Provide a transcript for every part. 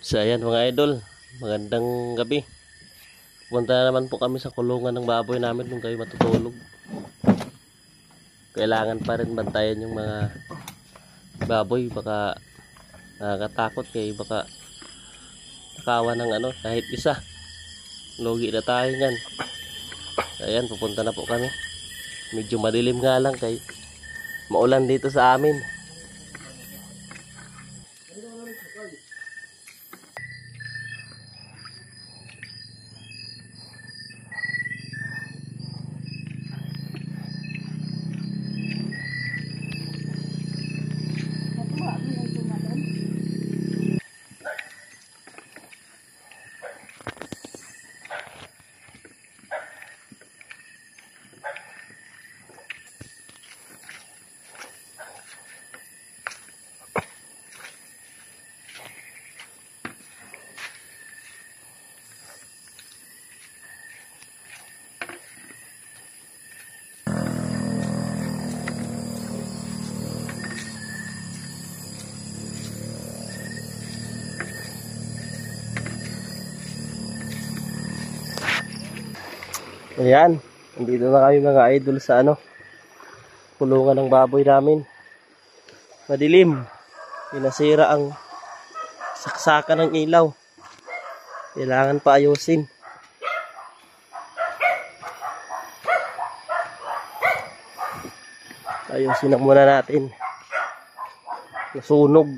So ayan mga idol, magandang gabi. Punta na naman po kami sa kulungan ng baboy namin kung kayo matutulog. Kailangan pa rin bantayan yung mga baboy, baka nakakatakot kayo, baka nakawan ng kahit isa. Lugi na tayo nyan. So ayan, pupunta na po kami. Medyo madilim nga lang kay maulan dito sa amin. Ayan, nandito na kami mga idol sa kulungan ng baboy namin. Madilim, pinasira ang saksakan ng ilaw. Kailangan pa ayusin. Ayusin na muna natin. Nasunog.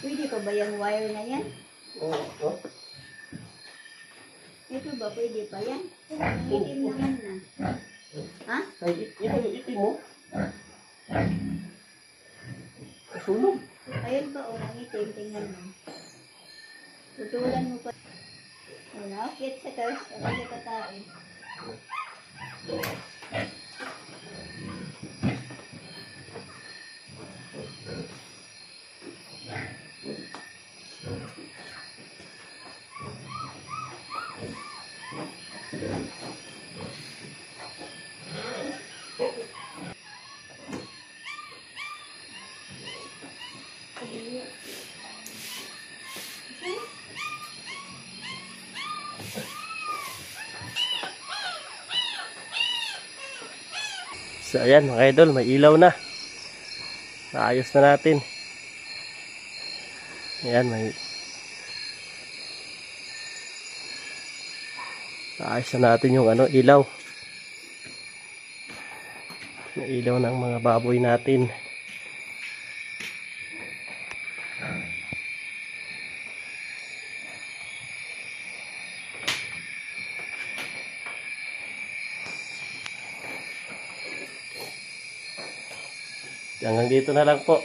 Pwede pa ba yung wire na yan? Oo. Ito ba, pwede pa yan? Itim naman na. Ha? Ay, itim mo. Sunog. Ayun pa, ang itim. Tingnan mo. Tutulan mo pa. Ayun, akit sa kars. Ako sa katain. So ayan mga idol, may ilaw na. Naayos na natin. Ayan, naayos na natin yung ilaw. Yung ilaw ng mga baboy natin. Hanggang dito na lang po.